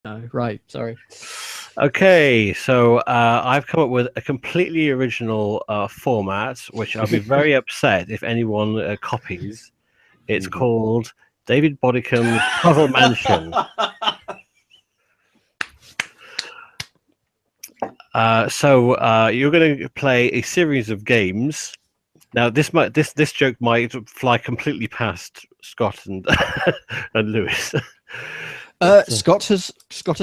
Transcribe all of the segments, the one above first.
No, right. Sorry. Okay, so I've come up with a completely original format, which I'll be very upset if anyone copies. It's called David Bodycombe's Puzzle Mansion. So you're going to play a series of games. Now, this joke might fly completely past Scott and and Lewis. Scott has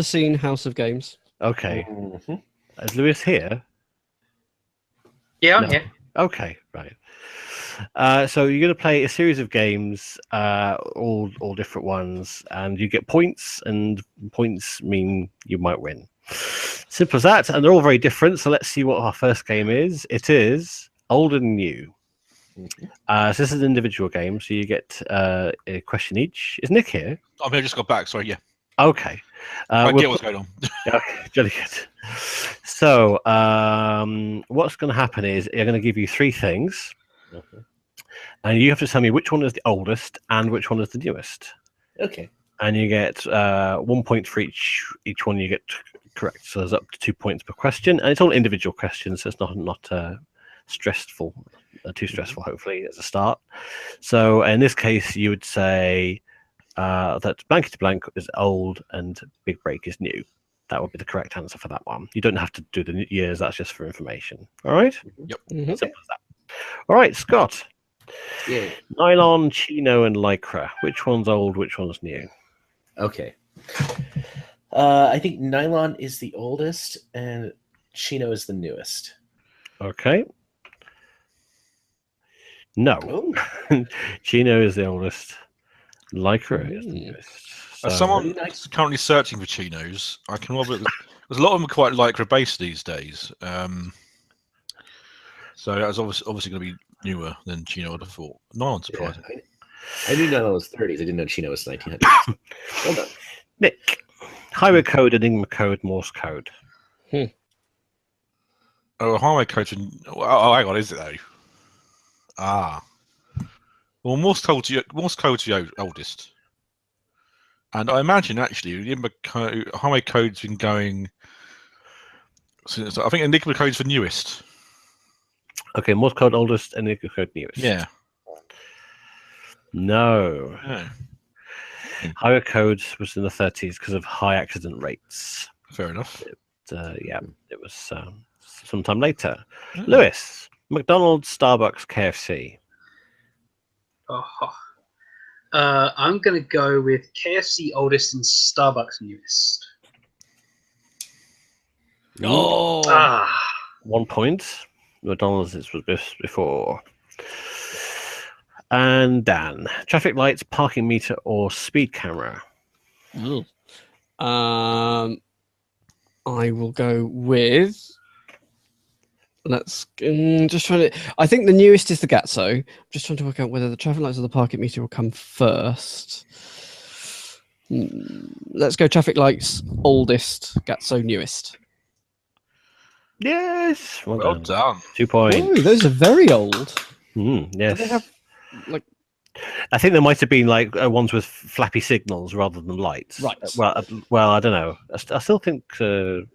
seen House of Games. Okay. Is Lewis here? Yeah, I'm here. Okay, right. So you're going to play a series of games, all different ones, and you get points, and points mean you might win. Simple as that, and they're all very different. So let's see what our first game is. It is old and new. So this is an individual game, so you get a question each. Is Nick here? I mean, I just got back. Sorry, yeah. Okay. I get what's going on. Okay, jolly good. So what's going to happen is you're going to give you three things, and you have to tell me which one is the oldest and which one is the newest. Okay. And you get 1 point for each one you get correct. So there's up to 2 points per question, and it's all individual questions, so it's not stressful, too stressful. Hopefully, as a start. So in this case, you would say that blankety blank is old and big break is new. That would be the correct answer for that one. You don't have to do the years. That's just for information. All right. Yep. Simple as that. All right, Scott. Yeah. Nylon, chino, and lycra. Which one's old? Which one's new? Okay. I think nylon is the oldest and chino is the newest. Okay. No. Oh. Chino is the oldest. Lycra is the newest. So, As someone currently searching for chinos, I can because a lot of them are quite lycra based these days. So that's obviously going to be newer than chino. I'd have thought. Nylon, surprising. Yeah, I knew nylon was 30s. I didn't know chino was 1900s. Well done. Nick, highway code, Enigma code, Morse code. Oh, highway code. Oh, hang on, is it though? Ah. Well, Morse code's the oldest. And I imagine actually, highway code's been going since. I think Enigma code's the newest. Okay, Morse code oldest, Enigma code newest. Yeah. No. Yeah. Highway code was in the 30s because of high accident rates. Fair enough. Yeah, it was sometime later. Lewis, McDonald's, Starbucks, KFC. I'm going to go with KFC oldest and Starbucks newest. Oh. 1 point. McDonald's was before. And Dan, traffic lights, parking meter, or speed camera? I will go with. Let's just trying to. I think the newest is the Gatso. I'm just trying to work out whether the traffic lights or the parking meter will come first. Let's go traffic lights, oldest, Gatso, newest. Yes. Well done. 2 points. Oh, those are very old. Yes. Do they have like? I think there might have been like ones with flappy signals rather than lights. Right. Well, I don't know. I still think they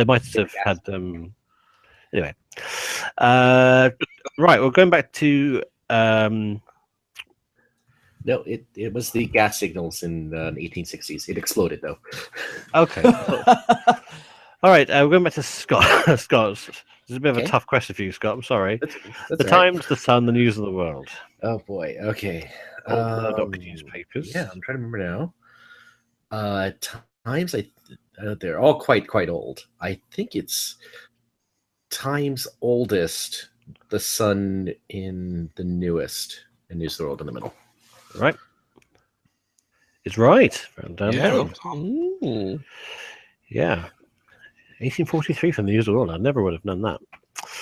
might have had them. Anyway, right. We're going back to. No, it was the gas signals in the 1860s. It exploded though. Okay. All right. We're going back to Scott. Scott, this is a bit of a tough question for you, Scott. I'm sorry. That's the Times, the Sun, the News of the World. Oh boy. Okay. Doctor newspapers. Yeah, I'm trying to remember now. Times, they're all quite old. I think it's Times oldest, the Sun in the newest, and News of the World in the middle. Right. It's right. Yeah. Yeah. 1843 from the News of the World. I never would have done that.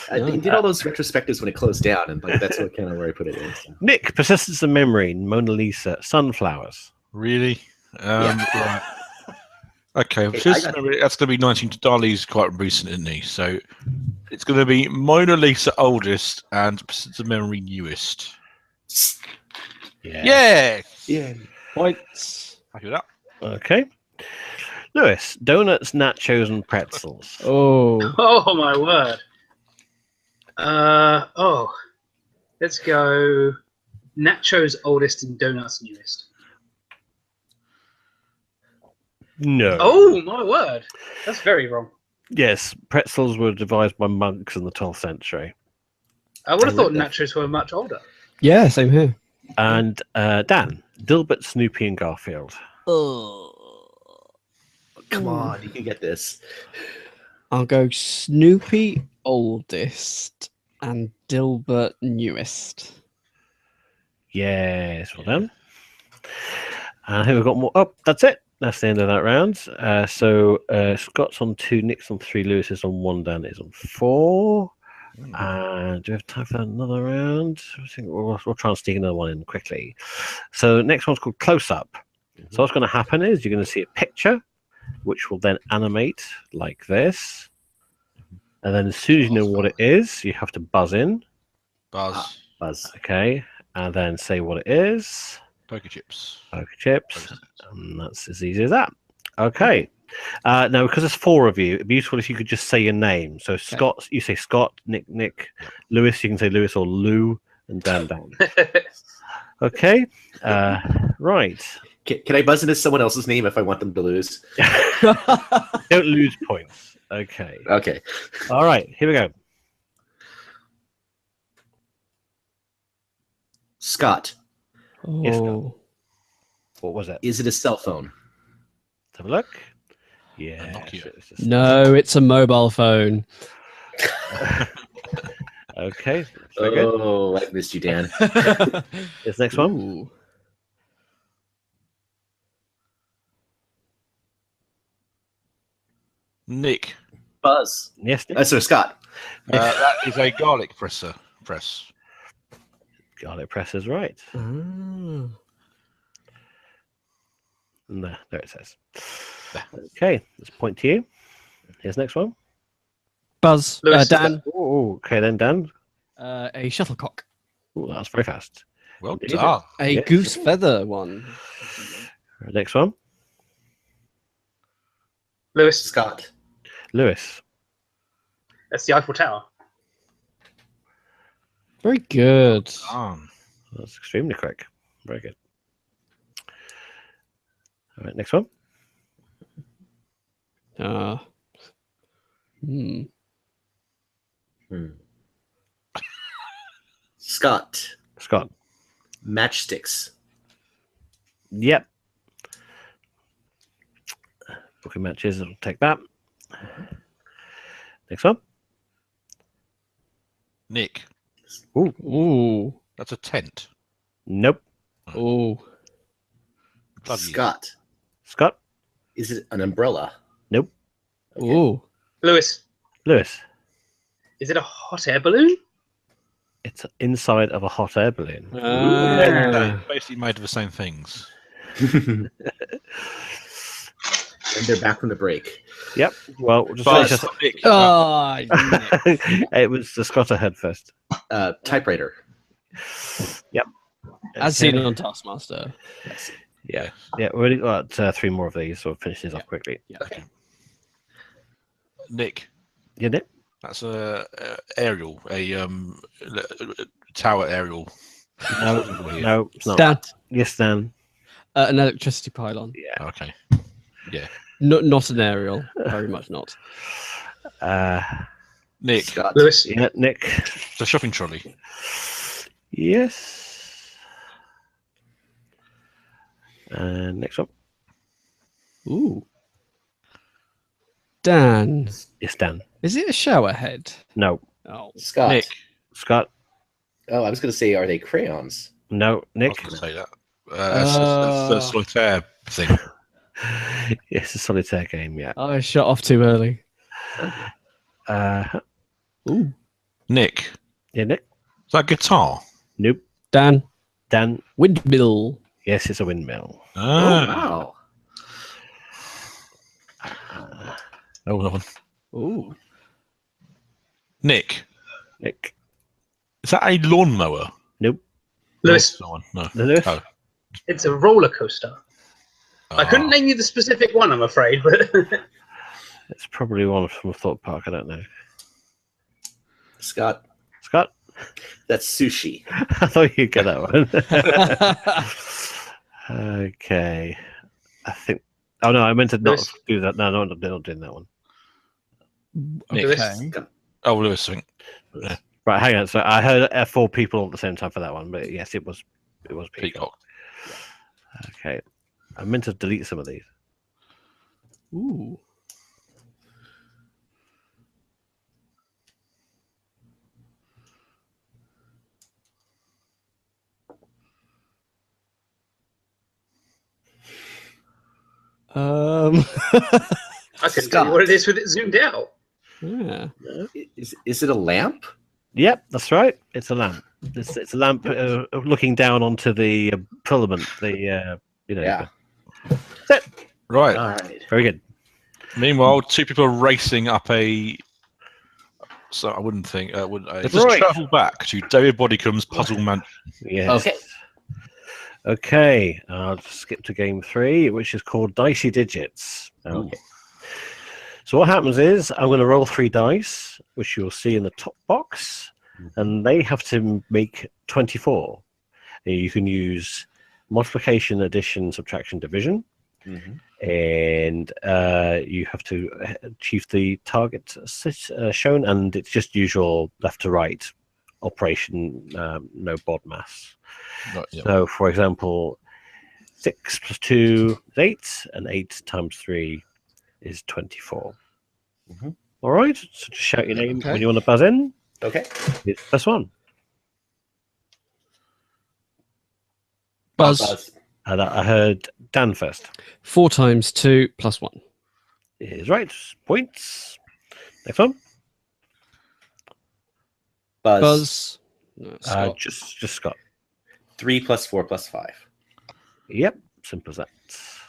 They did all those retrospectives when it closed down, and like that's what kind of where I put it in. So. Nick, persistence of memory, Mona Lisa, sunflowers. Really? Yeah. Right. Okay, that's going to be 19. Dali's quite recent, isn't he? So it's going to be Mona Lisa oldest and persistence of memory newest. Yeah. Yeah. Points. Happy with that. Okay. Lewis, donuts, nachos, and pretzels. Oh. Oh my word. Let's go. Nachos oldest and donuts newest. No. Oh my word. That's very wrong. Yes, pretzels were devised by monks in the 12th century. I would have I thought like that. nachos were much older. Yeah, same here. And Dan, Dilbert, Snoopy, and Garfield. Oh. Come on, you can get this. I'll go Snoopy oldest and Dilbert newest. Yes, well done. And I think we've got more. Oh, that's it. That's the end of that round. So Scott's on 2, Nick's on 3, Lewis is on 1, Dan is on 4. And do we have time for another round? I think we'll try and sneak another one in quickly. So next one's called Close Up. So what's going to happen is you're going to see a picture, which will then animate like this. And then as soon as you know what it is, you have to buzz in. Buzz. Buzz. Okay. And then say what it is. Poker chips. Poker chips. And that's as easy as that. Okay. Now, because there's 4 of you, it'd be useful if you could just say your name. So Scott, you say Scott, Nick, Yep. Lewis, you can say Lewis or Lou, and Dan. Okay. Right. Can I buzz into someone else's name if I want them to lose? Don't lose points. Okay. Okay. All right. Here we go. Scott, Yes, Oh. What was it? is it a cell phone? Let's have a look. Yeah. Nokia. It's just- No, it's a mobile phone. Okay. Very good. Oh, I missed you, Dan. This next one. Ooh. Nick. Buzz. Yes. Nick? So Scott. That is a garlic press. Garlic press is right. Ah. There it says. Okay. Let's point to you. Here's the next one. Buzz. Lewis, Dan. Oh, okay then, Dan. A shuttlecock. Oh, that's very fast. Well Did you? done. A Yeah. goose feather one. Next one. Lewis, Scott. Lewis. that's the Eiffel Tower. Very good. That's extremely quick. Very good. All right, next one. Hmm. Scott. Scott. Matchsticks. Yep. Booking matches. I'll take that. Next one. Nick. Ooh. That's a tent. Nope. Ooh. Bloody Scott. Scott. Is it an umbrella? Nope. Ooh. Lewis, Lewis. is it a hot air balloon? It's inside of a hot air balloon. Ah. Basically made of the same things. And they're back from the break. Yep. Well, we'll just Buzz. finish us- Nick. Oh, it was the Scott ahead first. Typewriter. Yep. as seen on Taskmaster. Yeah. Yeah. We've already got 3 more of these, so we'll finish these off quickly. Yeah. Nick. You did? That's a aerial, a tower aerial. No, no, it's not. Dan. Yes, Dan. An electricity pylon. Yeah. Okay. Not an aerial. Very much not. Nick. Scott. Lewis, Yeah, Nick. It's a shopping trolley. Yes. And next one. Ooh. Dan. Yes, Dan. Is it a shower head? No. Oh. Scott. Nick. Scott. Oh, I was going to say, are they crayons? No. I Nick. was going to say that. That's the solitaire thing. Yes, a solitaire game. Yeah. I shut off too early. Ooh. Nick. Yeah, Nick. Is that guitar? Nope. Dan. Dan. Windmill. Yes, it's a windmill. Oh, wow. Oh, another one. Ooh. Nick. Nick. Is that a lawnmower? Nope. Lewis, No, no. Lewis. Oh. it's a roller coaster. I couldn't name you the specific one, I'm afraid, but It's probably one from Thought Park. I don't know. Scott, Scott? that's sushi. I thought you'd get that one. Okay. I think. Oh, no, I meant to not do that. No, I'm not doing that one. Okay. Oh, Lewis, I think. Yeah. Right, hang on. So I heard 4 people at the same time for that one, but yes, it was Peacock. Peacock. Okay. I meant to delete some of these. Ooh. I couldn't tell you what it is with it zoomed out. Yeah. Is it a lamp? Yep, that's right. It's a lamp. It's a lamp looking down onto the filament. Yeah. That's it. Right. All right. Very good. Meanwhile, 2 people are racing up a. So I wouldn't think. Let's just Right. travel back to David Bodycombe's Puzzle Mansion. Yes. Okay. Okay. I'll skip to game 3, which is called Dicey Digits. Okay. So what happens is I'm going to roll 3 dice, which you'll see in the top box, and they have to make 24. And you can use multiplication, addition, subtraction, division, and you have to achieve the target shown, and it's just usual left to right operation, no bod mass. Right, yep. So, for example, 6 plus 2 is 8, and 8 times 3 is 24. All right, so just shout your name when you want to buzz in. Okay. It's +1. Buzz. And I heard Dan first. 4 times 2 plus 1. Is right. Points. Next one. Buzz. No, Scott. Just Scott. 3 plus 4 plus 5. Yep, simple as that.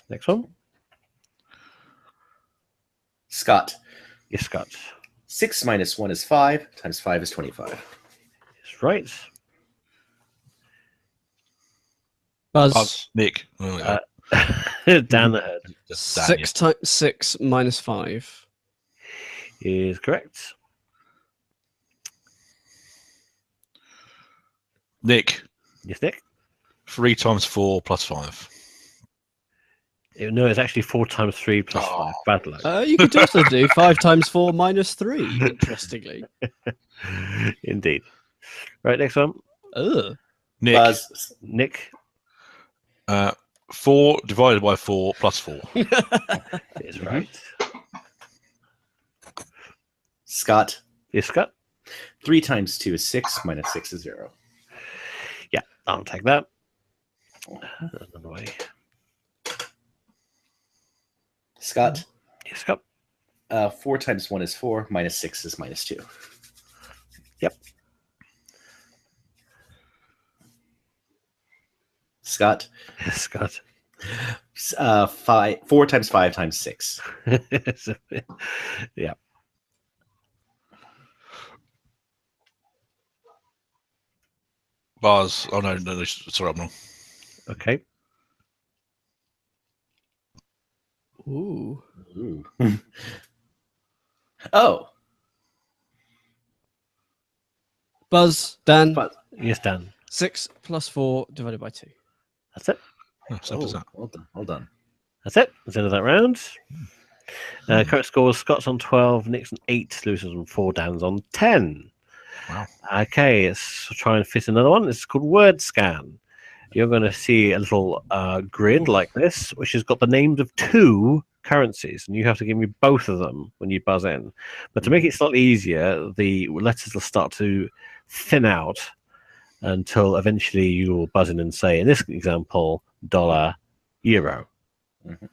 Next one. Scott. Yes, Scott. 6 minus 1 is 5, times 5 is 25. It's right. Buzz. Nick. Dan the heard. Just Dan, 6 times 6 minus 5. Is correct. Nick. Yes, Nick. 3 times 4 plus 5. No, it's actually 4 times 3 plus 5. Bad luck. You could also do 5 times 4 minus 3, interestingly. Indeed. Right, next one. Ugh. Nick. Buzz. Nick. 4 divided by 4 plus 4. Is right. Scott. Yes, Scott. 3 times 2 is 6, minus 6 is 0. Yeah, I'll take that. Another way. Scott. Yes, Scott. 4 times 1 is 4, minus 6 is minus 2. Yep. Scott. Yes, Scott. 4 times 5 times 6. Yeah. Buzz. Oh, no, sorry, I'm wrong. Okay. Ooh. Ooh. Oh. Buzz. Dan. Buzz. Yes, Dan. 6 plus 4 divided by 2. That's it. Oh, simple as that. Well done. Well done. That's it. That's the end of that round. Current scores: Scott's on 12, Nick's on 8, Lewis is on 4, Dan's on 10. Wow. Okay, let's try and fit another one. It's called Word Scan. You're going to see a little grid like this, which has got the names of 2 currencies, and you have to give me both of them when you buzz in. But to make it slightly easier, the letters will start to thin out until eventually you will buzz in and say, in this example, dollar, euro.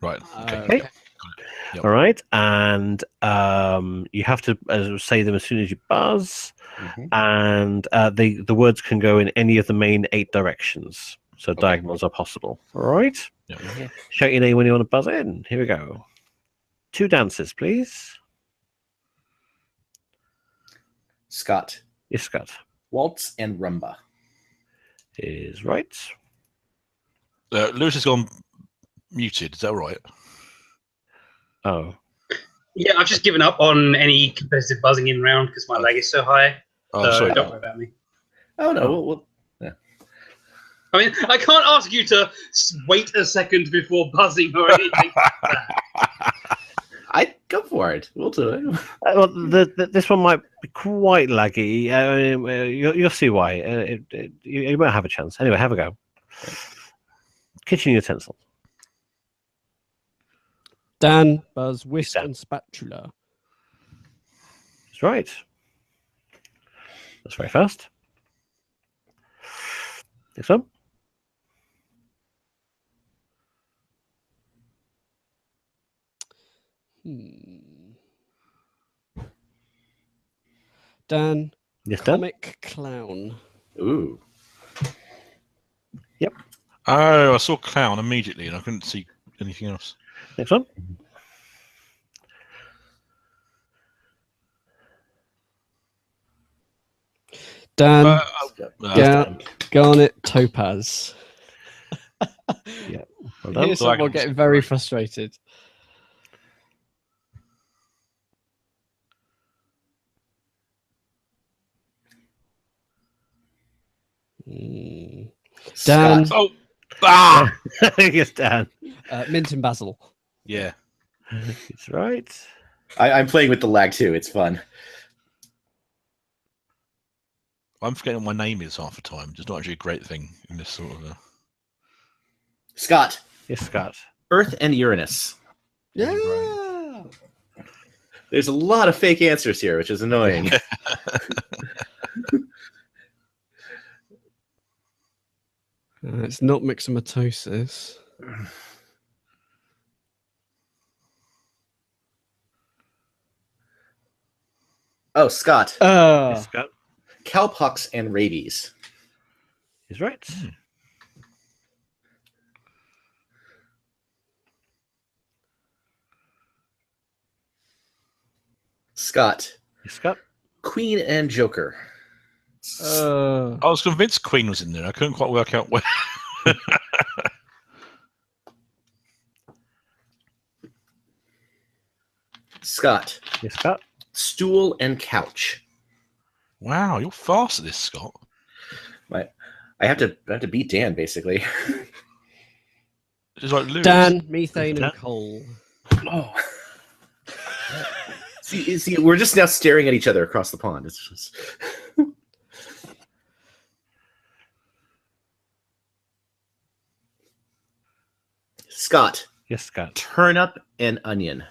Right. Okay. Okay. Yep. All right, and you have to say them as soon as you buzz, and the words can go in any of the main 8 directions, so diagonals are possible. All right, Yep. shout your name when you want to buzz in. Here we go. 2 dances, please. Scott. Yes, Scott. Waltz and rumba. Is right. Lewis has gone muted. Is that right? Oh. Yeah, I've just given up on any competitive buzzing in round because my lag is so high. Oh, So sorry. don't worry about me. Oh no, I mean, I can't ask you to wait a second before buzzing or anything like that. I go for it. We'll do it. Well, this one might be quite laggy. You'll see why. You might have a chance. Anyway, have a go. Kitchen utensils. Dan, Buzz, whisk, Dan. and spatula. That's right. That's very fast. Next one. Dan, Yes, Dan. comic clown. Ooh. Oh, I saw clown immediately, and I couldn't see anything else. Next one. Dan, Yeah. garnet, topaz. Well done. Here's someone Diagonals. getting very frustrated. Dan, Scott. Oh, ah, Yes, Dan. mint and basil. yeah. That's right. I'm playing with the lag too. It's fun. I'm forgetting what my name is half the time. It's not actually a great thing in this sort of. Scott. Yes, Scott. Earth and Uranus. Yeah. There's a lot of fake answers here, which is annoying. It's not myxomatosis. Oh, Scott. Yes, Scott. Cowpox and rabies. He's right. Scott. Yes, Scott. Queen and Joker. I was convinced Queen was in there. I couldn't quite work out where. Scott. Yes, Scott. Stool and couch. Wow, you're fast at this, Scott. I have to beat Dan basically. It's like Lewis. Dan, methane, Dan. and coal. Oh. See, we're just now staring at each other across the pond. It's just Scott. Yes, Scott. Turnip and onion.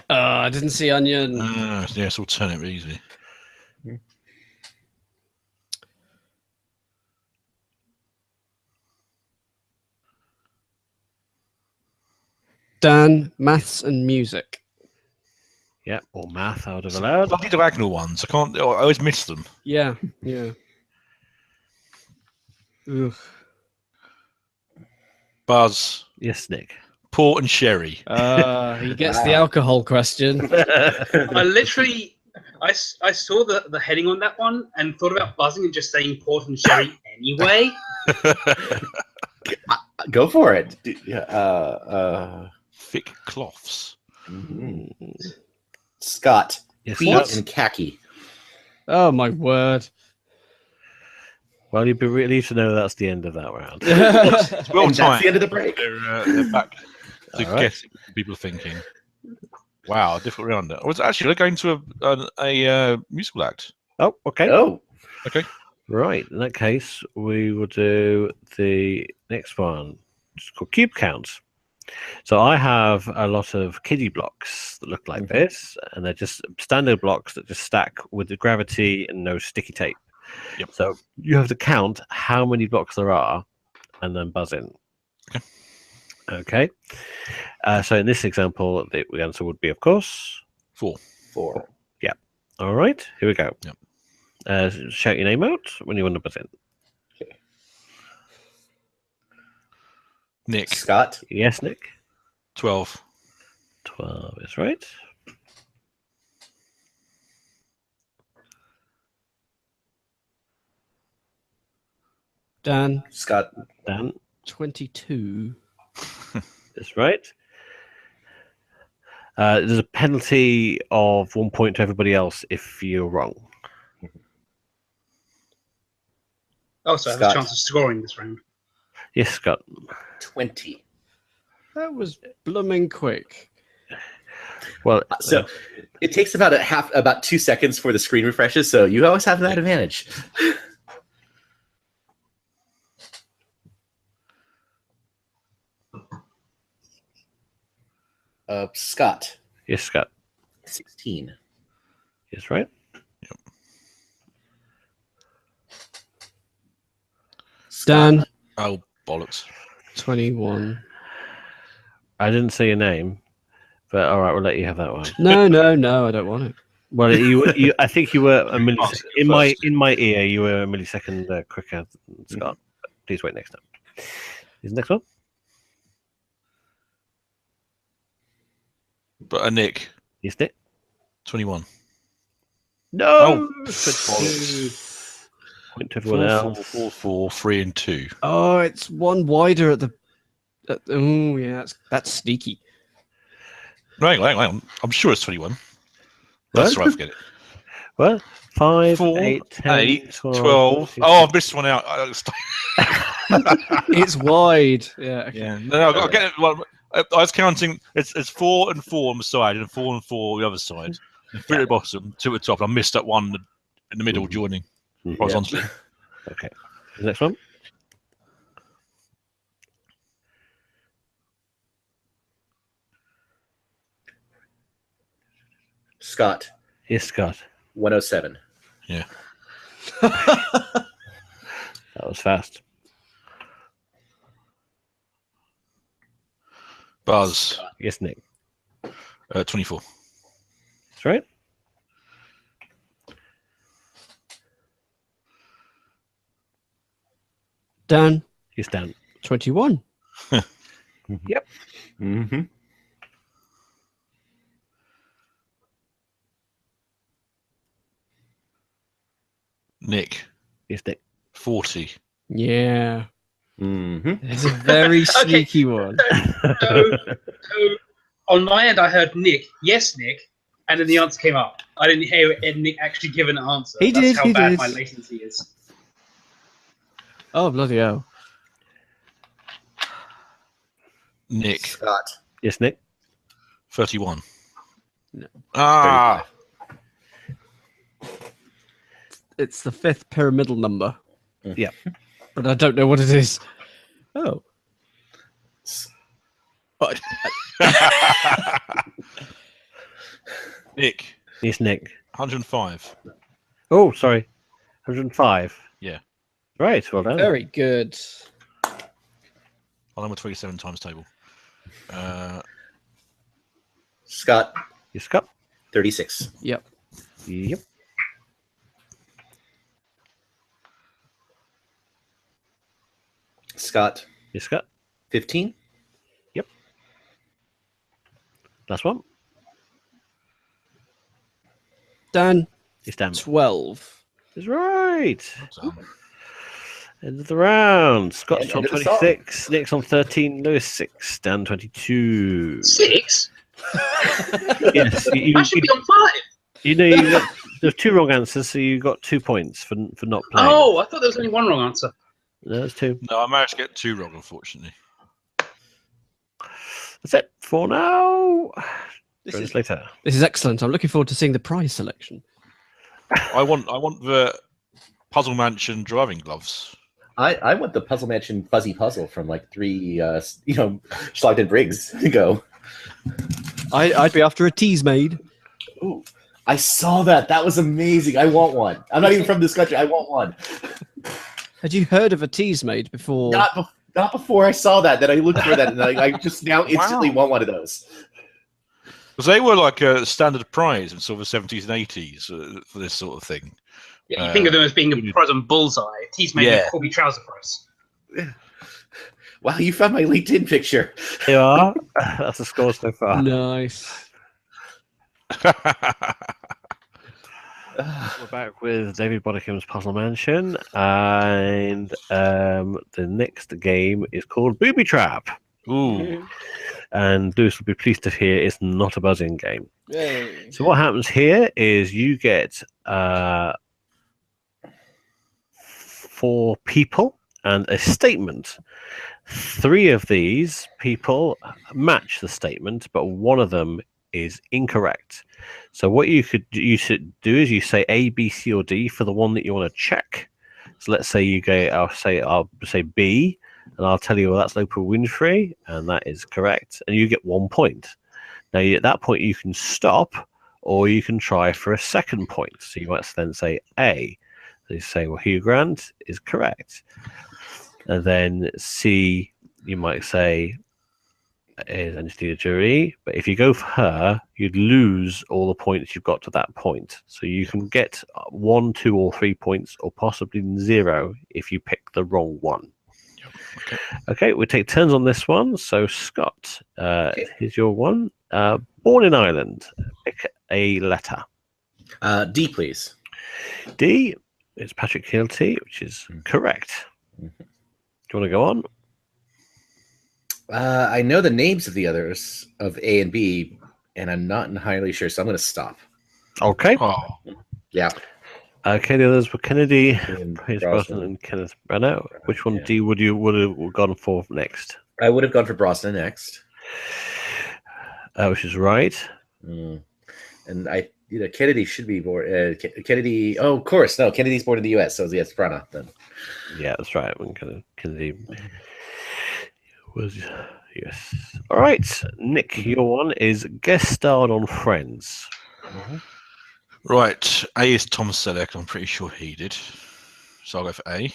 I didn't see onion. Yeah, it's all turnip easy. Dan, maths and music. Yeah, or math, I would have allowed. Bloody diagonal ones. I can't. I always miss them. Yeah, yeah. Ugh. Buzz, Yes, Nick. port and sherry. He gets the alcohol question. I literally, I saw the heading on that one and thought about buzzing and just saying port and sherry anyway. Go for it. Thick cloths. Scott. Yes, Feet Scott. and khaki. Oh my word. Well, you'd be relieved to know that's the end of that round. Well And that's timed. the end of the break. They're back to All right. guess what people are thinking. Wow, difficult round. I was actually going to a musical act. Oh, okay. Oh. Okay. Right. In that case, we will do the next one. It's called Cube Count. So I have a lot of kiddie blocks that look like this, and they're just standard blocks that just stack with the gravity and no sticky tape. Yep. So you have to count how many blocks there are and then buzz in. Okay. So in this example, the answer would be, of course, 4. 4. all right. Here we go. Yep. Shout your name out when you want to buzz in. Nick, Scott. Yes, Nick. 12. 12 is right. Dan, Scott. Dan. 22. That's right. There's a penalty of 1 point to everybody else if you're wrong. Oh, so I have a Scott. chance of scoring this round. Yes, Scott. 20. That was blooming quick. Well, So it takes about 2 seconds for the screen refreshes, so you always have that advantage. Scott. yes, Scott. 16. Yes, right. Dan, Oh, bollocks. 21. I didn't say your name, but all right, we'll let you have that one. No, no, no, I don't want it. Well, you I think you were a Ask millisecond it first. in my ear. You were a millisecond quicker than Scott. Please wait next time. Is the next one? But Nick, Yes, Nick. 21. No. Oh, bollocks. Point to everyone 4, 4, else. 4, 4, 3, and 2. Oh, it's one wider at the. Oh, yeah, that's sneaky. No, hang on. I'm sure it's 21. That's What? right, forget it. Well, 5, 4, 8, 10, 8, 12. 12. Oh, I've missed one out. It's wide. Yeah. Okay. Yeah. No, I get it. Well, I was counting. It's 4 and 4 on the side, and 4 and 4 on the other side. And 3 at the bottom, 2 at the top. I missed that one in the middle, joining horizontally. Okay. The next one. Scott. Yes, Scott. 107. That was fast. Buzz, Yes, Nick. 24. That's right. Dan, Yes, Dan. 21. Yep. Mm-hmm. Yes, Nick, Nick. 40. Yeah. Mm-hmm. It's a very sneaky one. So on my end, I heard Nick, yes, Nick, and then the answer came up. I didn't hear Nick actually give an answer. He That's did, how he bad did. my latency is. Oh, bloody hell. Nick, Scott. Yes, Nick. 31. No. Ah, It's the 5th pyramidal number. Yep. But I don't know what it is. Oh. But Nick, Yes, Nick. 105. Oh, sorry. 105. Yeah. Right. Well done. very good. I'm a 27 times table. Scott. Yes, Scott. 36. Yep. Yep. Scott. Yes, Scott. 15. Last one. Dan, Yes, Dan. 12. Is right. Um, End of the round. Scott's End on of the song. 26. Nick's on 13. Lewis 6. Dan 22. 6? Yes. I should be on 5. You know, there's 2 wrong answers, so you got 2 points for not playing. Oh, I thought there was only one wrong answer. No, that's 2. no, I managed to get 2 wrong, unfortunately. That's it for now. This Join is, us later. this is excellent. I'm looking forward to seeing the prize selection. I want the Puzzle Mansion driving gloves. I want the Puzzle Mansion Fuzzy Puzzle from like 3, Schlag and Briggs ago. I'd be after a tease made. Ooh, I saw that. That was amazing. I want one. I'm not even from this country. I want one. Had you heard of a tease made before? Not before I saw that. That I looked for that, and I just now instantly want one of those. Because they were like a standard prize in sort of the 70s and 80s for this sort of thing. Yeah, you think of them as being a prize on bullseye. He's made Yeah. a Corby trouser prize. Wow, you found my LinkedIn picture. There you are. That's the score so far. Nice. We're back with David Bodycombe's Puzzle Mansion, and the next game is called Booby Trap. Ooh. And Lewis will be pleased to hear it's not a buzzing game. Yay. So what happens here is you get 4 people and a statement. 3 of these people match the statement, but one of them is incorrect. So what you should do is you say A, B, C, or D for the one that you want to check. So let's say you go. I'll say B, and I'll tell you, well, that's Oprah Winfrey, and that is correct, and you get 1 point. Now at that point you can stop, or you can try for a second point. So you might then say A. So you say, well, Hugh Grant is correct, and then C, you might say is Angelina Jolie, but if you go for her, you'd lose all the points you've got to that point. So you can get 1, 2, or 3 points, or possibly 0 if you pick the wrong one. Okay, we take turns on this one. So Scott, here's your one. Born in Ireland. Pick a letter. D, please. D is Patrick Hilty, which is correct. Do you want to go on? I know the names of the others of A and B, and I'm not entirely sure, so I'm going to stop. Okay. Oh. Yeah. Okay, the others were Kennedy, And Pierce Brosnan. Brosnan, and Kenneth Branagh. Which one Yeah. D would have gone for next? I would have gone for Brosnan next. Which is right. And Kennedy should be born. Kennedy. Oh, of course. No, Kennedy's born in the U.S. So yes, Branagh then. Yeah, that's right. When Kennedy was yes. All right, Nick, your one is guest starred on Friends. Right. A is Tom Selleck. I'm pretty sure he did. So I'll go for A.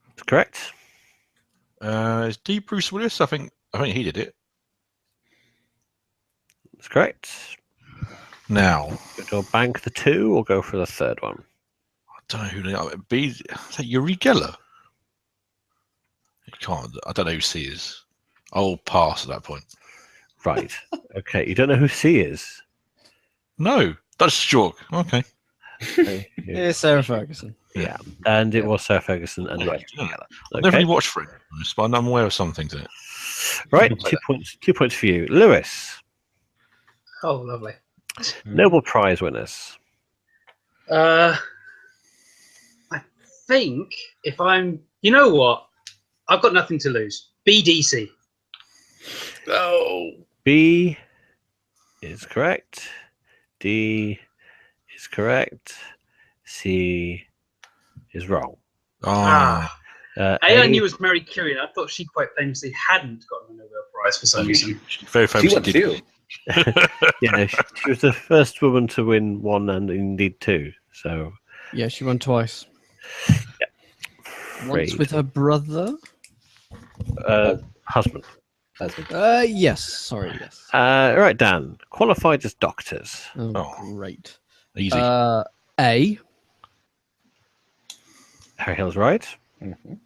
That's correct. Is D Bruce Willis? I think he did it. That's correct. Now, Go to bank the 2 or go for the third one. I don't know who they are. B is that Uri Geller? You can't. I don't know who C is. I'll pass at that point. Right. Okay. You don't know who C is. No, that's Jorg. Okay. Here's Sarah Ferguson. Yeah, and it was Sarah Ferguson and Uri Yeah. Geller. I've never Okay. really watched Friends, but I'm aware of some things in it. Right. 2 points. 2 points for you, Lewis. Oh, lovely. Nobel Prize winners. I think if I'm, you know what, I've got nothing to lose. BDC. Oh. B is correct. D is correct. C is wrong. Ah. Uh, I knew it was Mary Curie, and I thought she quite famously hadn't gotten the Nobel Prize for some reason. Very She famous. won too. yeah, she was the first woman to win 1 and indeed 2. So Yeah, she won twice. Once Afraid. with her brother. Husband. Husband. Yes. Sorry, yes. Right, Dan. Qualified as doctors. Oh, Oh. great. Easy. A. Harry Hill's right. Mhm.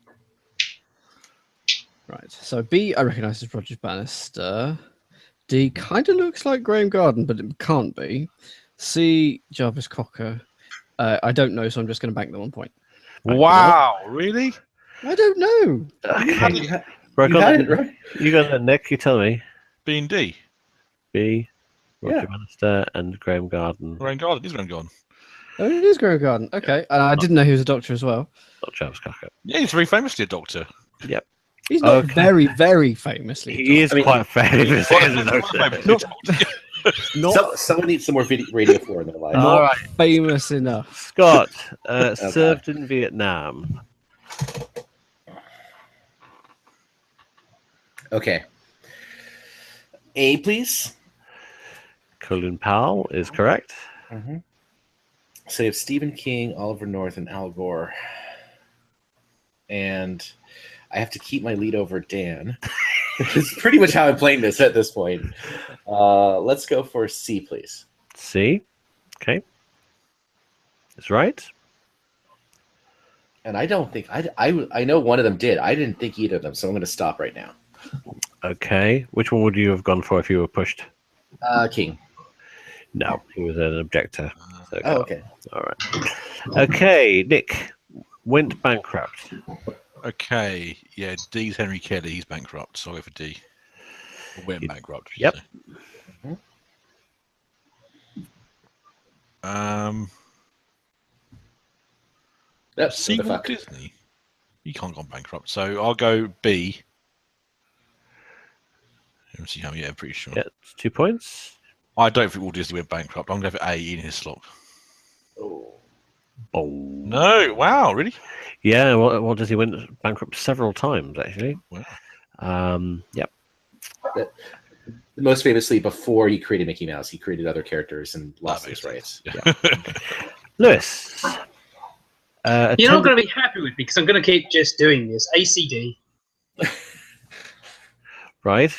Right. So B, I recognise as Roger Bannister. D kind of looks like Graham Garden, but it can't be. C, Jarvis Cocker. I don't know, so I'm just going to bank the 1 point. Wow, really? I don't know. Okay. You had Right, go on it then. right. You got that, Nick. You tell me. B and D. B, Roger Yeah. Bannister, and Graham Garden. Rain Garden. He's Rain Garden. Oh, it is Graham Garden. Okay. And I didn't know he was a doctor as well. Not Jarvis Cocker. Yeah, he's very famously a doctor. Yep. He's not Okay. very, very famously. a He is I mean, quite famous. as a doctor. Not Someone needs some more Radio 4 in their life. All right. famous enough. Scott served in Vietnam. Okay. A, please. Colin Powell is correct. So you have Stephen King, Oliver North, and Al Gore. And I have to keep my lead over Dan. It's pretty much how I'm playing this at this point. Let's go for C, please. C. Okay. That's right. And I don't think I know one of them did. I didn't think either of them, so I'm going to stop right now. Okay. Which one would you have gone for if you were pushed? King. No, he was an objector. So Oh, okay. All right. Okay, Nick went bankrupt. Okay, yeah, D's Henry Kelly. He's bankrupt, so I'll go for D. Or went bankrupt. I should Yep. say. That's See what the Walt fuck. Disney. He can't go bankrupt, so I'll go B. Let me see how. Yeah, I'm pretty sure. Yeah, it's 2 points. I don't think Walt Disney went bankrupt. I'm going to go for A in his slot. Oh. Oh. No, wow, really? Yeah, Walt Disney went bankrupt several times, actually. Wow. Yep. Most famously, before he created Mickey Mouse, he created other characters and lost makes those rights. Lewis. You're not going to be happy with me because I'm going to keep just doing this. ACD. Right.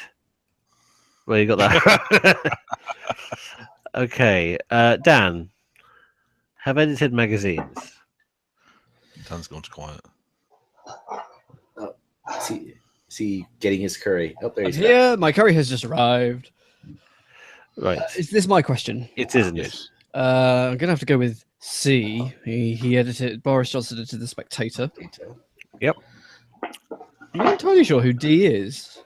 Well, you got that. Okay. Dan. Have edited magazines. Dan's gone to quiet. See, getting his curry. Oh, there he's back. Here, my curry has just arrived. Right. Is this my question? It isn't. Yes. I'm gonna have to go with C. He edited. Boris Johnson edited The Spectator. Yep. I'm not entirely sure who D is.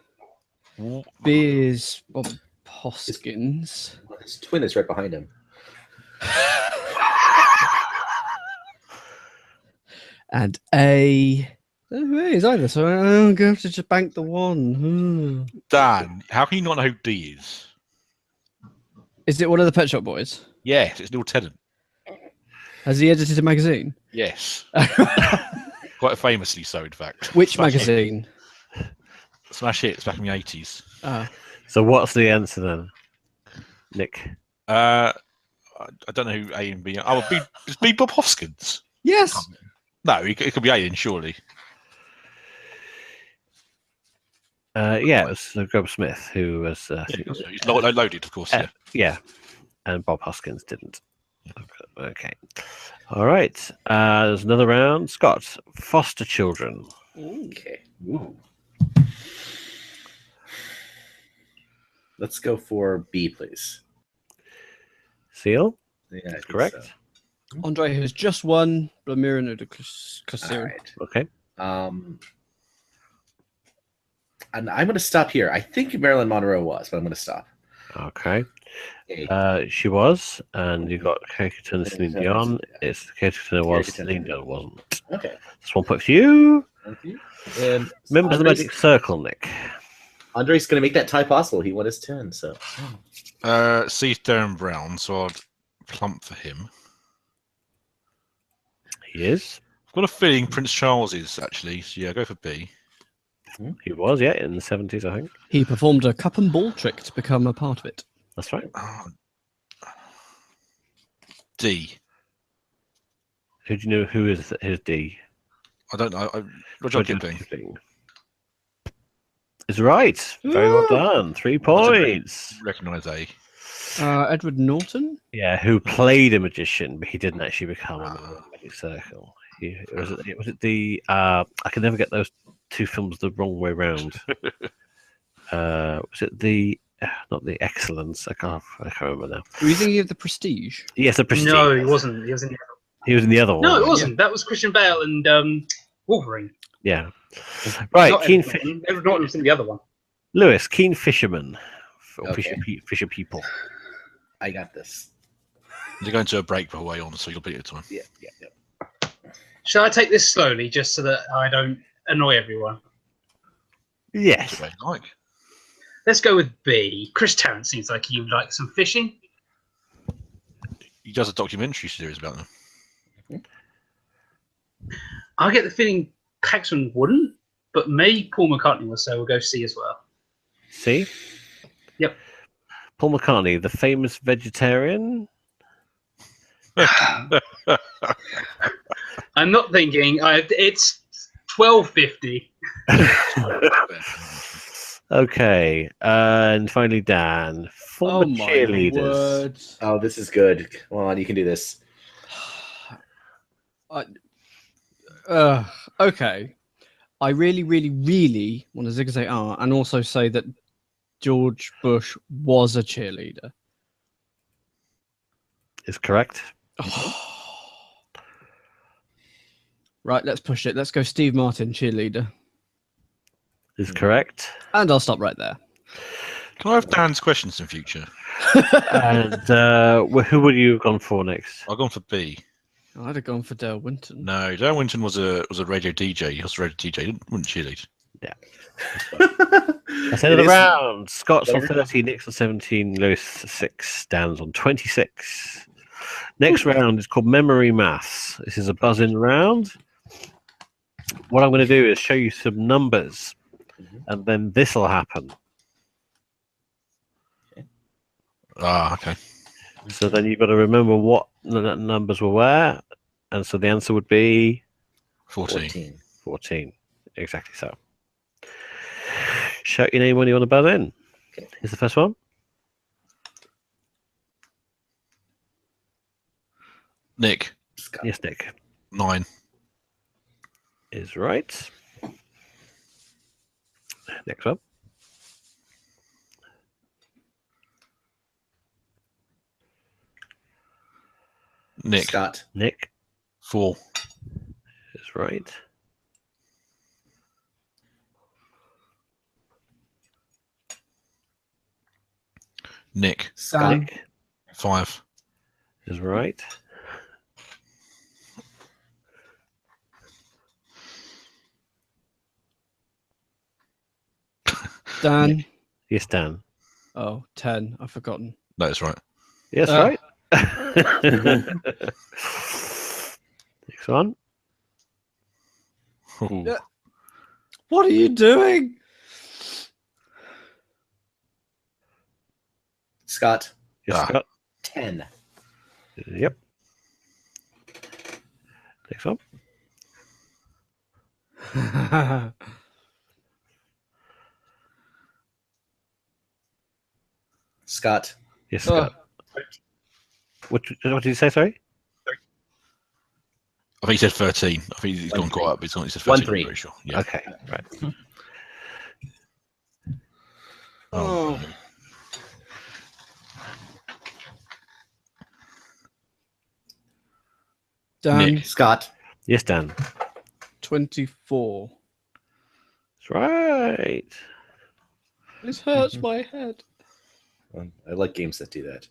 B is Bob Hoskins. His twin is right behind him. And A. I don't know who A is either, so I'm going to have to just bank the one. Dan, how can you not know who D is? Is it one of the Pet Shop Boys? Yes, it's Neil Tennant. Has he edited a magazine? Yes. Quite famously so, in fact. Which Smash magazine? Smash Hits back in the 80s. So what's the answer then, Nick? I don't know who A and B are. Oh, it's B Bob Hoskins. Yes. No, it could be A then, surely. Yeah, it was Grub Smith who was. He's loaded, of course. Yeah, and Bob Hoskins didn't. Okay. All right. There's another round. Scott, foster children. Okay. Ooh. Let's go for B, please. Seal? Yeah, I think Correct. so. Andre has just won Blamirano de All Cosseron. right. Okay. And I'm going to stop here. I think Marilyn Monroe was, but I'm going to stop. Okay. Okay. She was, and you got Cakerton, Celine Dion. It's Cakerton was, Celine Dion wasn't. Okay. That's 1 point for you. Thank you. And Remember the magic circle, Nick. Andre's going to make that tie possible. He won his 10, so. C. Darren Brown, so I'd plump for him. He is. I've got a feeling Prince Charles is, actually. So yeah, go for B. He was, yeah, in the 70s, I think. He performed a cup and ball trick to become a part of it. That's right. D. Who do you know who is his D? I don't know. Roger Kipling. Is right. Very well done. 3 points. Recognise A. Edward Norton? Yeah, who played a magician, but he didn't actually become a magic circle. Was it the I can never get those two films the wrong way round. Was it the not the Excellence? I can't remember now. Were you thinking of The Prestige? Yes, the Prestige. No, he wasn't. He was in the other. He was in the other one. No, it wasn't. That was Christian Bale and Wolverine. Yeah. Right, Not Keen Edward Norton. Edward Norton was in the other one. Lewis, Keen Fisherman. Okay. Fisher people. I got this. You're going to a break the way on, so you'll beat your time. Yeah. Shall I take this slowly just so that I don't annoy everyone? Yes. That's what I like. Let's go with B. Chris Tarrant seems like he would like some fishing. He does a documentary series about them. I get the feeling Paxton wouldn't, but maybe Paul McCartney will, so we'll go C as well. See? Yep. Paul McCartney, the famous vegetarian. I'm not thinking. It's 12:50. Okay. And finally, Dan. Former cheerleaders. Oh, this is good. Come on, you can do this. Okay. I really, really, really want to zig say R and also say that George Bush was a cheerleader. Is correct. Right, let's push it. Let's go Steve Martin, cheerleader. Is correct. And I'll stop right there. Can I have Dan's questions in future? And who would you have gone for next? I've gone for B. I'd have gone for Dale Winton. No, Dan Winton was a radio DJ. He was a radio DJ. Wouldn't cheerlead. That's end of the round. Scott's on 30, Nick's on 17, Lewis 6, Dan's on 26. Next round is called Memory Maths. This is a buzz-in round. What I'm going to do is show you some numbers, and then this will happen. Ah, okay. So then you've got to remember what numbers were where, and so the answer would be 14. 14. Exactly so. Shout your name when you want to buzz in. Okay. Here's the first one. Nick, Scott. Yes, Nick 9. is right. Next one. Nick, Scott. Nick 4. is right. Nick, Scott. Nick 5. is right. Dan. Yes, Dan. Oh, 10. I've forgotten. No, that's right. Yes, right. Next one. Ooh. Yeah. What are you doing? Scott. Yes, Ah. Scott. 10. Yep. Next one. Scott. Yes, Scott. What did you say? Sorry. I think he said 13. I think he's gone quite up. He said 13. 1-3. I'm pretty sure. Yeah. Okay. Right. Oh. Dan. Nick. Scott. Yes, Dan. 24. That's right. This hurts my head. I like games that do that.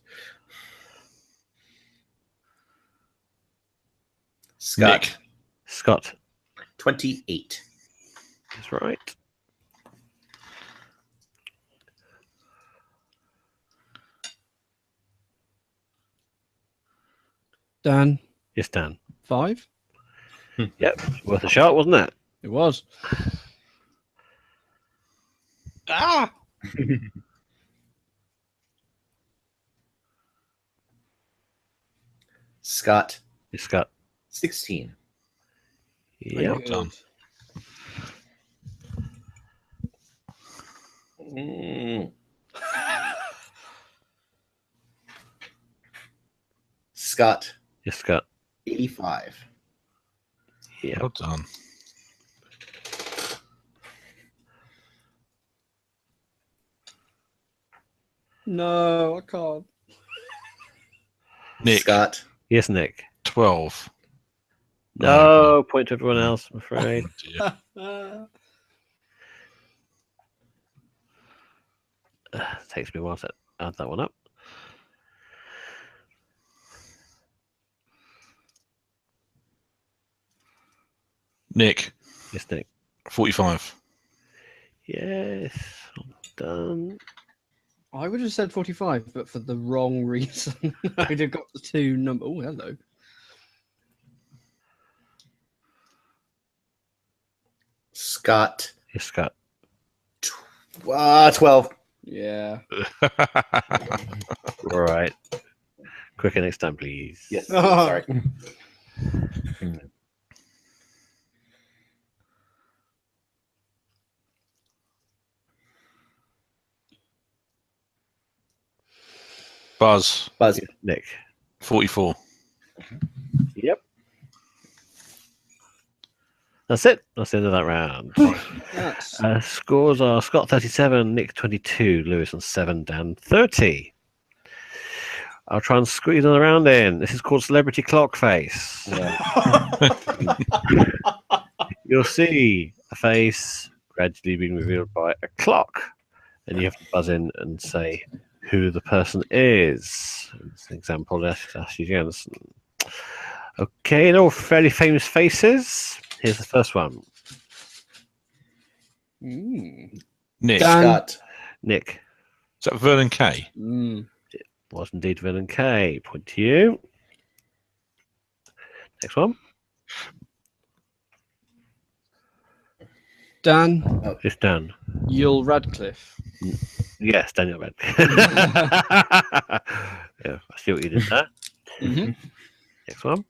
Scott. Nick. Scott. 28. That's right. Dan. Yes, Dan. 5. Yep. Worth a shot, wasn't it? It was. Ah! Scott. Yes, Scott. 16. Yep. Good. Done. Scott. Yes, Scott. 85. Yeah. Well done. No, I can't. Nick. Scott. Yes, Nick. 12. No, point to everyone else, I'm afraid. Oh, dear. Takes me a while to add that one up. Nick. Yes, Nick. 45. Yes. Done. I would have said 45, but for the wrong reason. I'd have got the two number. Oh, hello. Scott. Yes, Scott. 12. Yeah. All right. Quicker next time, please. Yes. Oh. Sorry. Buzz. Buzz. Nick. 44. Yep. That's it. That's the end of that round. That's Scores are Scott 37, Nick 22, Lewis on 7, Dan 30. I'll try and squeeze it around in. This is called Celebrity Clock Face. Yeah. You'll see a face gradually being revealed by a clock, and you have to buzz in and say who the person is. As an example, Ashley Jensen. Okay, they're all fairly famous faces. Here's the first one. Mm. Nick. Dan. Scott. Nick. Is that Vernon Kay? Mm. Was indeed Villain K. Point to you. Next one. Dan. It's Dan. Yul Radcliffe. Yes, Daniel Radcliffe. Yeah, I see what you did there. Mhm. Next one.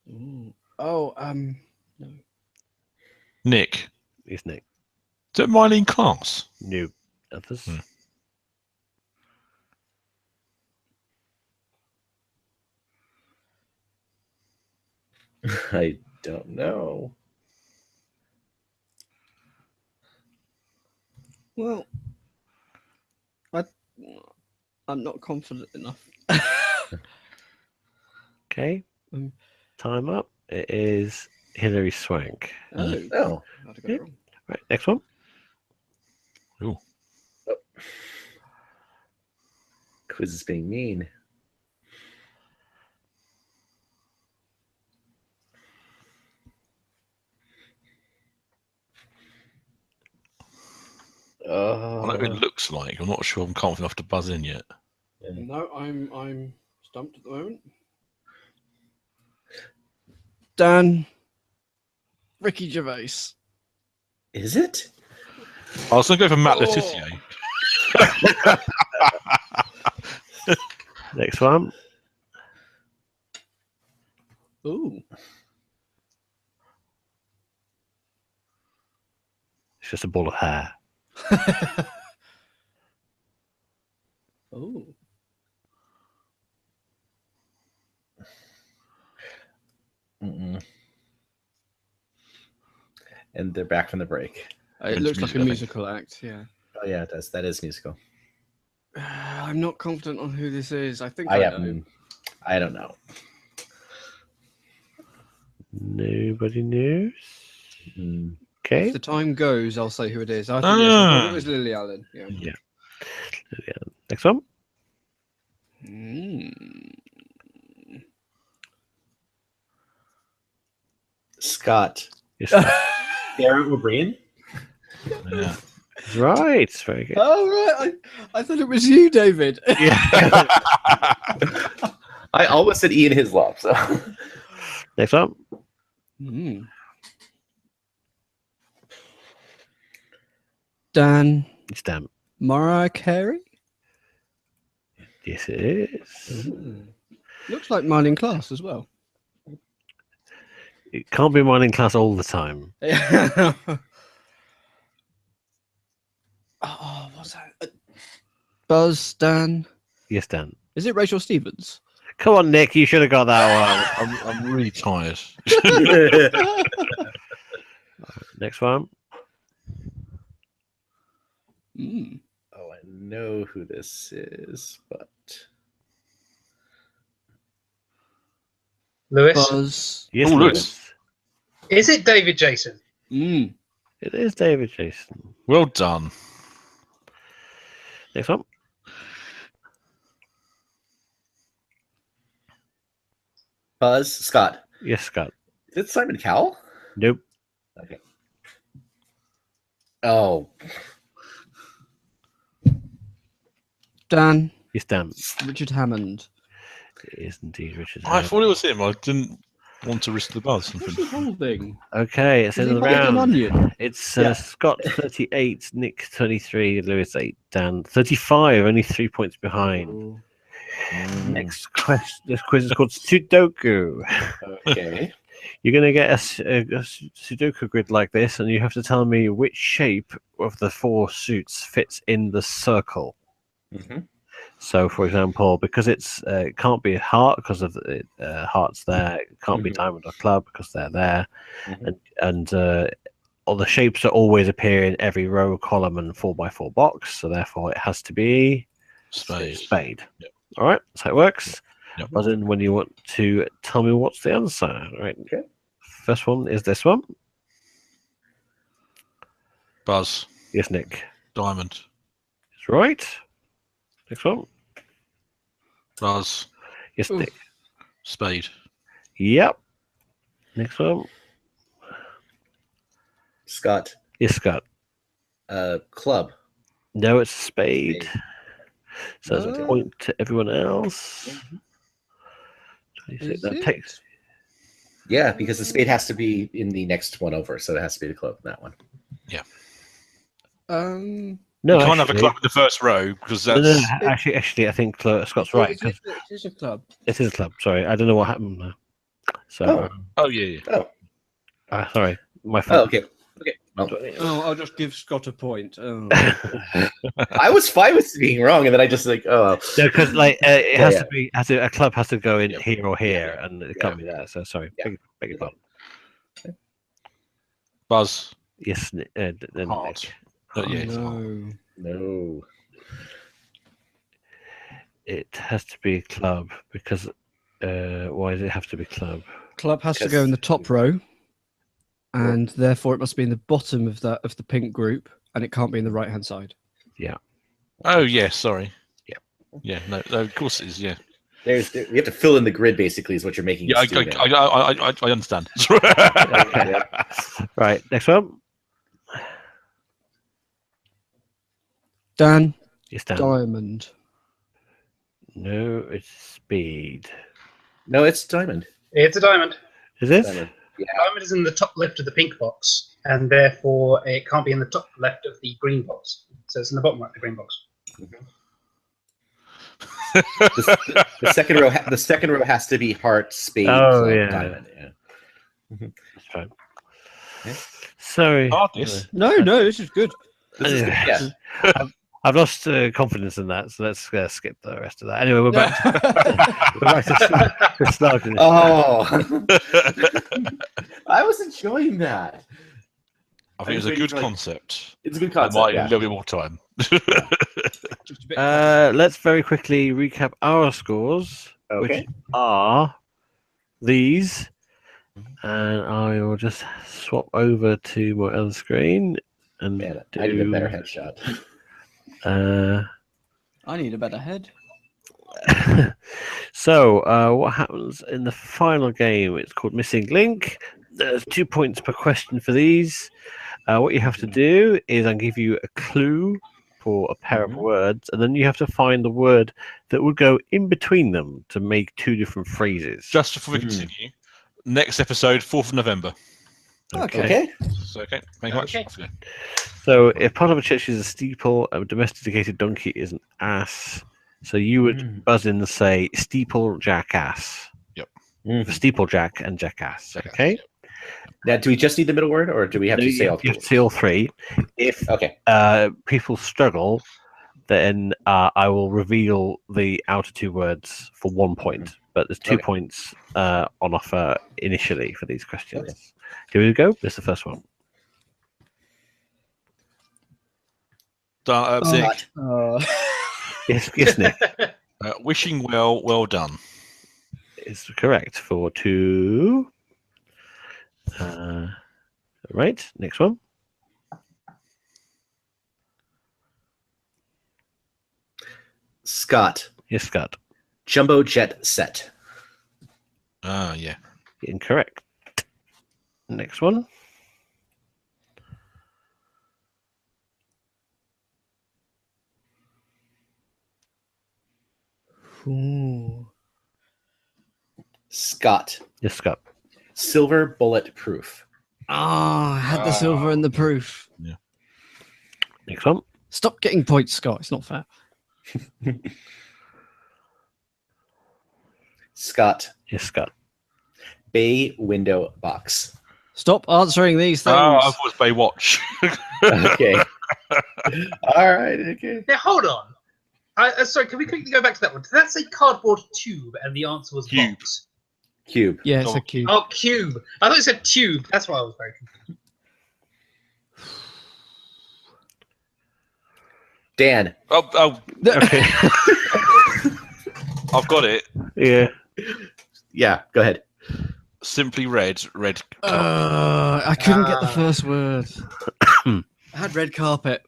Ooh. Oh, no. Nick. It's Nick. Is that Mylene Class? New others. Hmm. I don't know. Well, I'm not confident enough. Okay. Um, Time up. It is Hilary Swank. Oh, No. I got it wrong. Right. Next one. Ooh. Quiz is being mean. I know who it looks like. I'm not sure I'm confident enough to buzz in yet. No, I'm stumped at the moment. Dan. Ricky Gervais. Is it? I was going to go for Matt Oh. Letizia. Next one. Ooh. It's just a ball of hair. Oh. Mm-mm. And they're back from the break. It It's looks like a music, musical I think. act, yeah. Oh yeah, it does. That is musical. I'm not confident on who this is. I think I I know. am. I don't know. Nobody knows. Mm. Okay. If the time goes, I'll say who it is. I think, yes, I thought it was Lily Allen. Yeah. Yeah. Next one. Mm. Scott. Yes, Darren O'Brien. Yeah. right. Very good. Oh, right. I thought it was you, David. Yeah. I almost said Ian Hislop. So Next one. Mm. Dan. It's Dan. Mariah Carey? Yes, it is. Looks like mine in class as well. It can't be mine in class all the time. Oh, what's that? Buzz, Dan. Yes, Dan. Is it Rachel Stevens? Come on, Nick. You should have got that one. I'm really tired. Next one. Mm. oh, I know who this is, but Lewis. Buzz. Yes, Oh, look. Lewis. Is it David Jason? Mm. It is David Jason. Well done. Next one. Buzz Scott. Yes, Scott. Is it Simon Cowell? Nope. Okay. Oh, Dan. Yes, Dan. Richard Hammond. It is indeed Richard. I Hammond. thought it was him. I didn't want to risk the buzz. What's he holding? Okay, it's Is in he the holding an round. onion? It's Yeah. Scott 38, Nick 23, Lewis 8, Dan 35, only 3 points behind. Next question. This quiz is called Sudoku. okay. You're going to get a Sudoku grid like this, and you have to tell me which shape of the 4 suits fits in the circle. Mm-hmm. So, for example, because it can't be a heart because of hearts there, it can't be Mhm. diamond or club because they're there, Mhm. and the shapes that always appear in every row, column, and 4x4 box. So therefore, it has to be spade. Yep. All right, that's how it works. Yep. Buzz in when you want to tell me what's the answer. All right. Okay. First one is this one. Buzz. Yes, Nick. Diamond. That's right. Next one. Buzz. Yes, Ooh. Nick. Spade. Yep. Next one. Scott. Yes, Scott. Club. No, it's a spade. Spade. So that's a point to everyone else. 26. Is That it? takes. Yeah, because the spade has to be in the next one over, so it has to be the club in that one. No, You can't have a actually- club in the first row because No, that's. no, actually, I think Scott's right. 'Cause It is a club. it is a club. Sorry, I don't know what happened there. So, Oh yeah. sorry, my Oh, fault. okay. Okay. Well, Oh, I'll just give Scott a point. Oh. I was fine with being wrong, and then I just like, oh, No, because like it Yeah, has yeah. to be. A club has to go in Yep. here or here, and it Yeah. can't be there. So sorry. Yeah. Beg your pardon. Buzz. Yes, then Hard. Nick. Yeah. it's hard. No. no. It has to be club because. Why does it have to be club? Club has to Because- go in the top row, and therefore it must be in the bottom of the pink group, and it can't be in the right hand side. Oh yeah. Sorry. Yep. Yeah. No. Of course it is. Yeah. You have to fill in the grid, basically, is what you're making. Yeah. us do now. I understand. Okay. Right, next one. Dan, Yes, Dan. diamond. No, it's speed. No, it's diamond. It's a diamond. Is it? Diamond. Diamond is in the top left of the pink box, and therefore it can't be in the top left of the green box. So it's in the bottom right of the green box. The second row. The second row has to be heart, spade, Oh, club, yeah. diamond. Yeah. That's fine. Okay. Sorry. Hardness. No, this is good. This is good. Yeah. I've lost confidence in that, so let's skip the rest of that. Anyway, we're back. We're back to Schlag. Oh, I was enjoying that. I think it's a good concept. It's a good I concept. might need a Yeah. little bit more time. Just a bit Let's very quickly recap our scores, which Okay. are these. And I will just swap over to my other screen and Man, I need a better headshot. I need a better head. So, what happens in the final game? It's called Missing Link. There's 2 points per question for these. What you have to do is I'll give you a clue for a pair of words, and then you have to find the word that would go in between them to make two different phrases. Just before we continue, next episode, 4th of November. Okay. So, okay, thank you much. Okay. Off you go. So, if part of a church is a steeple, a domesticated donkey is an ass. So you would buzz in and say steeple jackass. Steeplejack and jackass. Jackass, Okay. yep. Now, do we just need the middle word, or do we have to say all You three? have to say all three. If Okay. people struggle, then I will reveal the outer two words for 1 point. But there's 2 Okay. points on offer initially for these questions. Here we go. This is the first one. Nick, Yes, Nick. wishing well done. Is correct for 2. Right. Next one. Scott. Yes, Scott. Jumbo jet set. Ah, yeah. Incorrect. Next one. Ooh. Scott. Yes, Scott. Silver bullet proof. Ah, I had the silver and the proof. Next one. Stop getting points, Scott. It's not fair. Scott. Yes, Scott. Bay window box. Stop answering these things. Oh, I thought it was Baywatch. Okay. All right. Okay. Now hold on. Sorry, can we quickly go back to that one? Did that say cardboard tube and the answer was Cube. box? Cube. Yeah, it's a cube. Oh, cube. I thought it said tube. That's why I was very confused. Dan. Oh, Okay. I've got it. Yeah. Yeah, go ahead. Simply red. I couldn't get the first word. I had red carpet.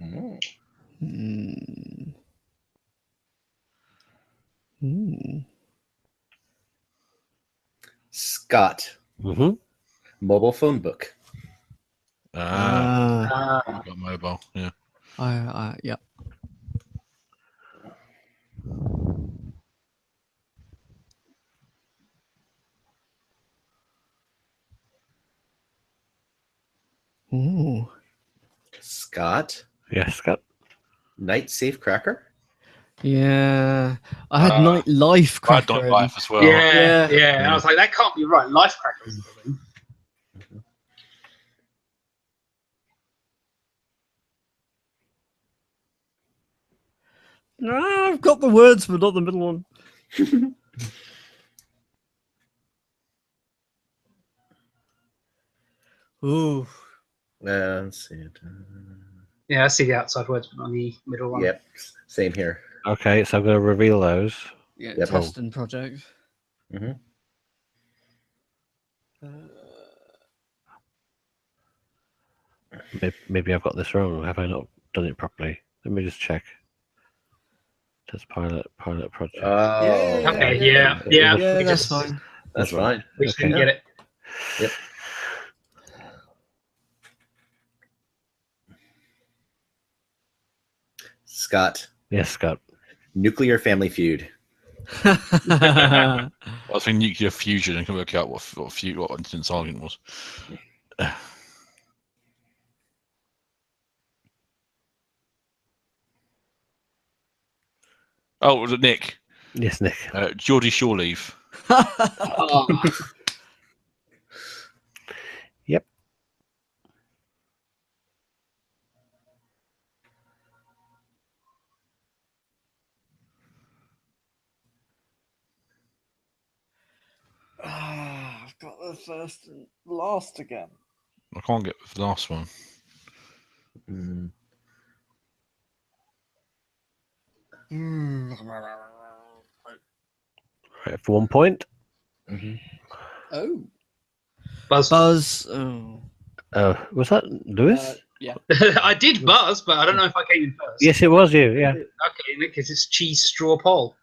Mm. Hmm. Hmm. Scott. Mm-hmm. Mobile phone book. Got mobile. Yeah. Yeah. Ooh. Scott. Yes, Scott. Night safe cracker. Yeah. I had nightlife I cracker. don't life as well. Yeah. Yeah. And I was like, that can't be right. Life crackers. No, I've got the words, but not the middle one. Ooh. Let's see. Yeah, I see the outside words, but not the middle one. Yep, same here. Okay, so I'm going to reveal those. Yeah, Yep. testing project. Mm-hmm. Maybe I've got this wrong. Have I not done it properly? Let me just check. Test pilot project. Oh, Okay, yeah. Yeah, we that's just- fine. that's fine. We just Okay. didn't get it. Yep. Scott. Yes, Scott. Nuclear family feud. I was thinking nuclear fusion and can work out what Instant Argument was. Oh, was it Nick? Yes, Nick. Geordie Shore Leave. Yep. I've got the first and last again. I can't get the last one. Mm. Right, for 1 point. Mm-hmm. Oh. Buzz. Oh. Was that Lewis? Yeah. I did buzz, but I don't know if I came in first. Yes, it was you. Yeah. Okay, Nick, it's cheese straw poll.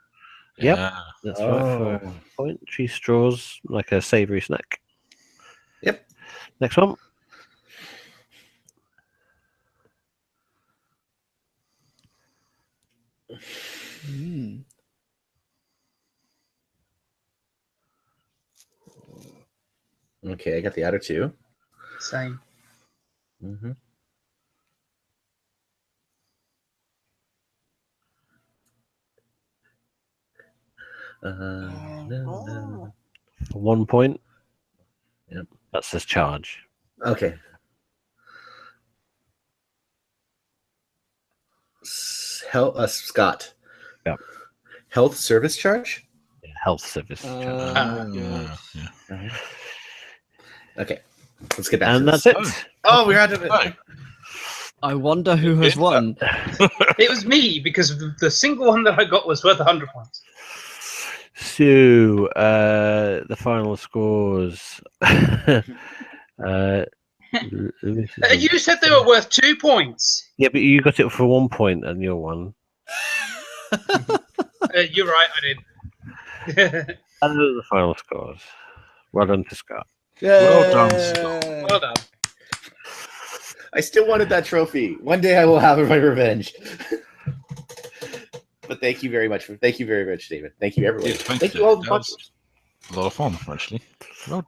Yep. Yeah. That's right. For Oh. a point. Cheese straws, like a savoury snack. Yep. Next one. Hmm. Okay, I got the outer two. Same. Mm-hmm. No. For 1 point. Yep. That says charge. Okay. Scott. Yep. Health service charge? Yeah, health service charge. Good. Yeah. Okay. Let's get back to And this. that's it. Oh, we're out of it. Oh. I wonder who has won. It was me because the single one that I got was worth 100 points. So, the final scores. You said they were worth 2 points. Yeah, but you got it for 1 point and your one. You're right, I did. And those are the final scores. Well done to Scott. Well done, Scott. Well done. I still wanted that trophy. One day I will have my revenge. But thank you very much, David. Thank you, everyone. Yeah, Thank you all. That was a lot of fun, actually. Well done.